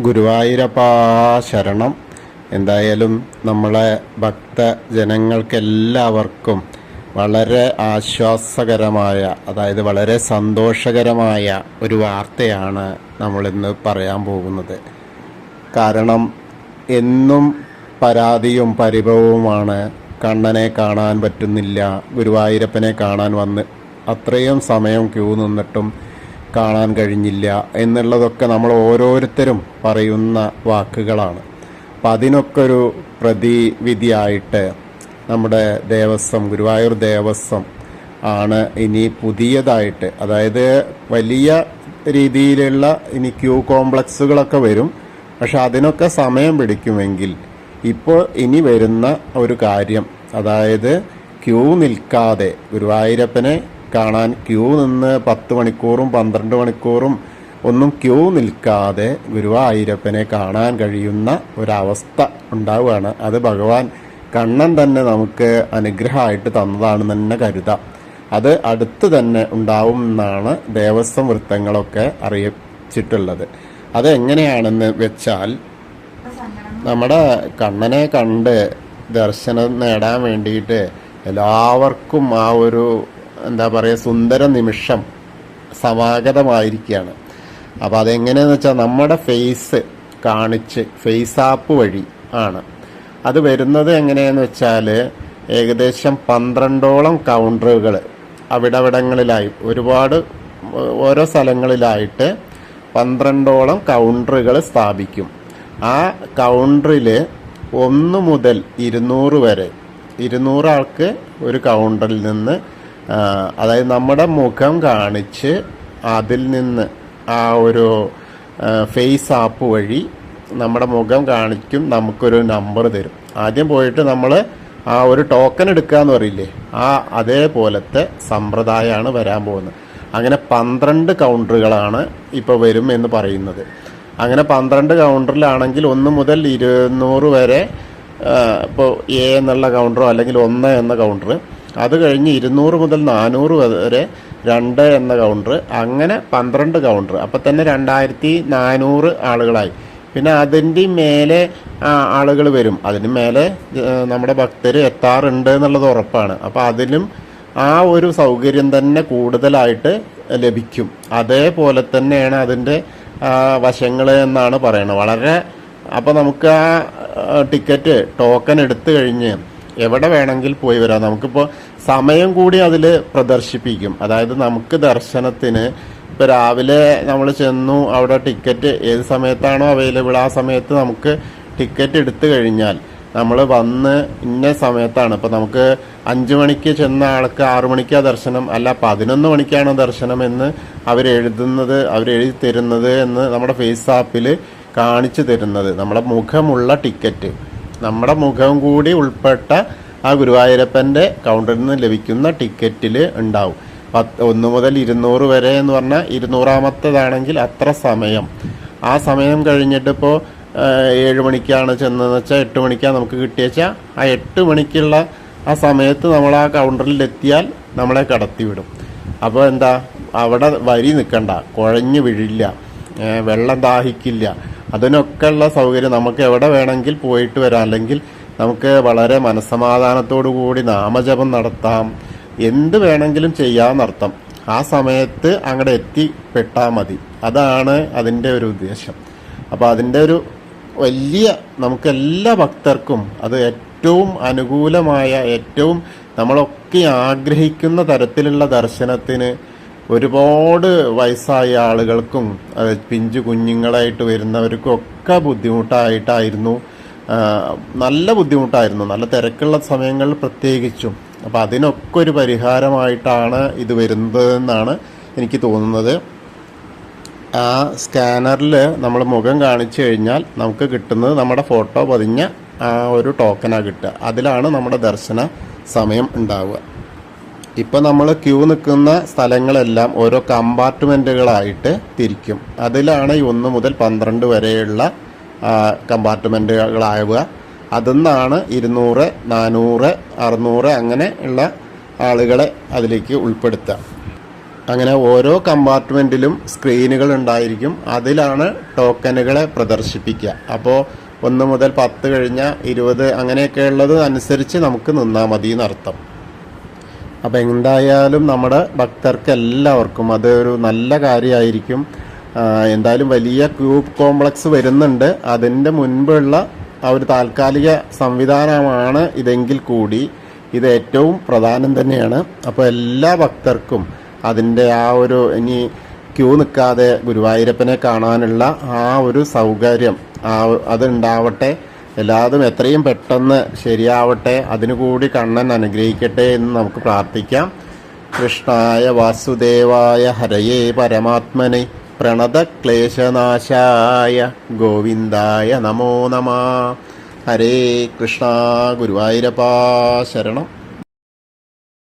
ഗുരുവായൂരപ്പാ ശരണം. എന്തായാലും നമ്മളെ ഭക്തജനങ്ങൾക്കെല്ലാവർക്കും വളരെ ആശ്വാസകരമായ, അതായത് വളരെ സന്തോഷകരമായ ഒരു വാർത്തയാണ് നമ്മളിന്ന് പറയാൻ പോകുന്നത്. കാരണം എന്നും പരാതിയും പരിഭവവുമാണ്. കണ്ണനെ കാണാൻ പറ്റുന്നില്ല, ഗുരുവായൂരപ്പനെ കാണാൻ വന്ന് അത്രയും സമയം ക്യൂ നിന്നിട്ടും കാണാൻ കഴിഞ്ഞില്ല എന്നുള്ളതൊക്കെ നമ്മൾ ഓരോരുത്തരും പറയുന്ന വാക്കുകളാണ്. അപ്പം അതിനൊക്കെ ഒരു പ്രതിവിധിയായിട്ട് നമ്മുടെ ദേവസ്വം, ഗുരുവായൂർ ദേവസ്വം ആണ് ഇനി പുതിയതായിട്ട്, അതായത് വലിയ രീതിയിലുള്ള ഇനി ക്യൂ കോംപ്ലക്സുകളൊക്കെ വരും. പക്ഷെ അതിനൊക്കെ സമയം പിടിക്കുമെങ്കിൽ ഇപ്പോൾ ഇനി വരുന്ന ഒരു കാര്യം, അതായത് ക്യൂ നിൽക്കാതെ ഗുരുവായൂരപ്പനെ കാണാൻ ക്യൂ നിന്ന് 10 മണിക്കൂറും 12 മണിക്കൂറും ഒന്നും ക്യൂ നിൽക്കാതെ ഗുരുവായൂരപ്പനെ കാണാൻ കഴിയുന്ന ഒരവസ്ഥ ഉണ്ടാവുകയാണ്. അത് ഭഗവാൻ കണ്ണൻ തന്നെ നമുക്ക് അനുഗ്രഹമായിട്ട് തന്നതാണെന്ന് തന്നെ കരുതാം. അത് അടുത്ത് തന്നെ ഉണ്ടാവും എന്നാണ് ദേവസ്വം വൃത്തങ്ങളൊക്കെ അറിയിച്ചിട്ടുള്ളത്. അതെങ്ങനെയാണെന്ന് വെച്ചാൽ, നമ്മുടെ കണ്ണനെ കണ്ട് ദർശനം നേടാൻ വേണ്ടിയിട്ട് എല്ലാവർക്കും ആ ഒരു സുന്ദര നിമിഷം സമാഗതമായിരിക്കുകയാണ്. അപ്പോൾ അതെങ്ങനെയാണെന്ന് വെച്ചാൽ നമ്മുടെ ഫേസ് കാണിച്ച് ഫേസ് ആപ്പ് വഴി ആണ് അത് വരുന്നത്. എങ്ങനെയാണെന്ന് വെച്ചാൽ ഏകദേശം 12ഓളം കൗണ്ടറുകൾ അവിടങ്ങളിലായി, ഒരുപാട് ഓരോ സ്ഥലങ്ങളിലായിട്ട് 12ഓളം കൗണ്ടറുകൾ സ്ഥാപിക്കും. ആ കൗണ്ടറിൽ 1 മുതൽ 200 വരെ 200 ആൾക്ക് ഒരു കൗണ്ടറിൽ നിന്ന്, അതായത് നമ്മുടെ മുഖം കാണിച്ച് അതിൽ നിന്ന് ആ ഒരു ഫേസ് ആപ്പ് വഴി നമ്മുടെ മുഖം കാണിക്കും, നമുക്കൊരു നമ്പർ തരും. ആദ്യം പോയിട്ട് നമ്മൾ ആ ഒരു ടോക്കൺ എടുക്കുക എന്ന് പറയില്ലേ, അതേപോലത്തെ സമ്പ്രദായമാണ് വരാൻ പോകുന്നത്. അങ്ങനെ 12 കൗണ്ടറുകളാണ് ഇപ്പോൾ വരും എന്ന് പറയുന്നത്. അങ്ങനെ 12 കൗണ്ടറിലാണെങ്കിൽ 1 മുതൽ 200 വരെ, ഇപ്പോൾ എ എന്നുള്ള കൗണ്ടറോ അല്ലെങ്കിൽ 1 എന്ന കൗണ്ടർ, അത് കഴിഞ്ഞ് 200 മുതൽ 400 വരെ 2 എന്ന കൗണ്ടർ, അങ്ങനെ 12 കൗണ്ടർ. അപ്പം തന്നെ 2400 ആളുകളായി. പിന്നെ അതിൻ്റെ മേലെ ആളുകൾ വരും, അതിന് മേലെ നമ്മുടെ ഭക്തർ എത്താറുണ്ട് എന്നുള്ളത് ഉറപ്പാണ്. അപ്പോൾ അതിലും ആ ഒരു സൗകര്യം തന്നെ കൂടുതലായിട്ട് ലഭിക്കും. അതേപോലെ തന്നെയാണ് അതിൻ്റെ വശങ്ങൾ എന്നാണ് പറയുന്നത്. വളരെ അപ്പോൾ നമുക്ക് ആ ടിക്കറ്റ് ടോക്കൺ എടുത്തു കഴിഞ്ഞ് എവിടെ വേണമെങ്കിൽ പോയി വരാം. നമുക്കിപ്പോൾ സമയം കൂടി അതിൽ പ്രദർശിപ്പിക്കും. അതായത് നമുക്ക് ദർശനത്തിന് ഇപ്പോൾ രാവിലെ നമ്മൾ ചെന്നു, അവിടെ ടിക്കറ്റ് ഏത് സമയത്താണോ അവൈലബിൾ ആ സമയത്ത് നമുക്ക് ടിക്കറ്റ് എടുത്തു കഴിഞ്ഞാൽ നമ്മൾ വന്ന് ഇന്ന സമയത്താണ്, ഇപ്പോൾ നമുക്ക് 5 മണിക്ക് ചെന്ന ആൾക്ക് 6 മണിക്കാണ് ദർശനം, അല്ല 11 മണിക്കാണ് ദർശനം എന്ന് അവരെഴുതി തരുന്നത് എന്ന് നമ്മുടെ ഫേസ് ആപ്പിൽ കാണിച്ചു തരുന്നത്. നമ്മുടെ മുഖമുള്ള ടിക്കറ്റ്, നമ്മുടെ മുഖം കൂടി ഉൾപ്പെട്ട ആ ഗുരുവായൂരപ്പൻ്റെ കൗണ്ടറിൽ നിന്ന് ലഭിക്കുന്ന ടിക്കറ്റിൽ ഉണ്ടാവും. 1 മുതൽ 200 വരെ എന്ന് പറഞ്ഞാൽ 200ാമത്തേതാണെങ്കിൽ അത്ര സമയം. ആ സമയം കഴിഞ്ഞിട്ട് ഇപ്പോൾ 7 മണിക്കാണ് ചെന്നതെന്ന് വെച്ചാൽ 8 മണിക്കാണ് നമുക്ക് കിട്ടിയെച്ചാൽ ആ 8 മണിക്കുള്ള ആ സമയത്ത് നമ്മൾ ആ കൗണ്ടറിൽ എത്തിയാൽ നമ്മളെ കടത്തിവിടും. അപ്പോൾ അവിടെ വരി നിൽക്കണ്ട, കുഴഞ്ഞു വീഴില്ല, വെള്ളം ദാഹിക്കില്ല, അതിനൊക്കെയുള്ള സൗകര്യം നമുക്ക് എവിടെ വേണമെങ്കിൽ പോയിട്ട് വരാം. അല്ലെങ്കിൽ നമുക്ക് വളരെ മനസ്സമാധാനത്തോടു കൂടി നാമജപം നടത്താം, എന്ത് വേണമെങ്കിലും ചെയ്യാമെന്നർത്ഥം. ആ സമയത്ത് അങ്ങോട്ട് എത്തിപ്പെട്ടാൽ മതി. അതാണ് അതിൻ്റെ ഒരു ഉദ്ദേശം. അപ്പോൾ അതിൻ്റെ ഒരു വലിയ, നമുക്കെല്ലാ ഭക്തർക്കും അത് ഏറ്റവും അനുകൂലമായ, ഏറ്റവും നമ്മളൊക്കെ ആഗ്രഹിക്കുന്ന തരത്തിലുള്ള ദർശനത്തിന് ഒരുപാട് വയസ്സായ ആളുകൾക്കും പിഞ്ചു കുഞ്ഞുങ്ങളായിട്ട് വരുന്നവർക്കും ഒക്കെ ബുദ്ധിമുട്ടായിട്ടായിരുന്നു, നല്ല ബുദ്ധിമുട്ടായിരുന്നു, നല്ല തിരക്കുള്ള സമയങ്ങളിൽ പ്രത്യേകിച്ചും. അപ്പോൾ അതിനൊക്കെ ഒരു പരിഹാരമായിട്ടാണ് ഇത് വരുന്നതെന്നാണ് എനിക്ക് തോന്നുന്നത്. ആ സ്കാനറിൽ നമ്മൾ മുഖം കാണിച്ചു കഴിഞ്ഞാൽ നമുക്ക് കിട്ടുന്നത് നമ്മുടെ ഫോട്ടോ പതിഞ്ഞ ആ ഒരു ടോക്കനാണ് കിട്ടുക. അതിലാണ് നമ്മുടെ ദർശന സമയം ഉണ്ടാവുക. ഇപ്പോൾ നമ്മൾ ക്യൂ നിൽക്കുന്ന സ്ഥലങ്ങളെല്ലാം ഓരോ കമ്പാർട്ട്മെൻറ്റുകളായിട്ട് തിരിക്കും. അതിലാണ് ഈ 1 മുതൽ 12 വരെയുള്ള കമ്പാർട്ട്മെൻറ്റുകളാവുക. അതിൽ നിന്നാണ് 200, 400, 600 അങ്ങനെ ഉള്ള ആളുകളെ അതിലേക്ക് ഉൾപ്പെടുത്തുക. അങ്ങനെ ഓരോ കമ്പാർട്ട്മെൻറ്റിലും സ്ക്രീനുകൾ ഉണ്ടായിരിക്കും. അതിലാണ് ടോക്കനുകളെ പ്രദർശിപ്പിക്കുക. അപ്പോൾ 1 മുതൽ 10 കഴിഞ്ഞ 20 അങ്ങനെയൊക്കെ ഉള്ളത് അനുസരിച്ച് നമുക്ക് നിന്നാൽ മതി എന്നർത്ഥം. അപ്പോൾ എന്തായാലും നമ്മുടെ ഭക്തർക്ക് എല്ലാവർക്കും അതൊരു നല്ല കാര്യമായിരിക്കും. എന്തായാലും വലിയ ക്യൂബ് കോംപ്ലക്സ് വരുന്നുണ്ട്. അതിൻ്റെ മുൻപുള്ള ആ ഒരു താൽക്കാലിക സംവിധാനമാണ് ഇതെങ്കിൽ കൂടി ഇത് ഏറ്റവും പ്രധാനം തന്നെയാണ്. അപ്പോൾ എല്ലാ ഭക്തർക്കും അതിൻ്റെ ആ ഒരു ഇനി ക്യൂ നിൽക്കാതെ ഗുരുവായൂരപ്പനെ കാണാനുള്ള ആ ഒരു സൗകര്യം അതുണ്ടാവട്ടെ. എല്ലാതും എത്രയും പെട്ടെന്ന് ശരിയാവട്ടെ. അതിനുകൂടി കണ്ണൻ അനുഗ്രഹിക്കട്ടെ എന്ന് നമുക്ക് പ്രാർത്ഥിക്കാം. കൃഷ്ണായ വാസുദേവായ ഹരയേ പരമാത്മനെ പ്രണതക്ലേശനാശായ ഗോവിന്ദായ നമോ നമഃ. ഹരേ കൃഷ്ണ. ഗുരുവായൂരപ്പാ ശരണം.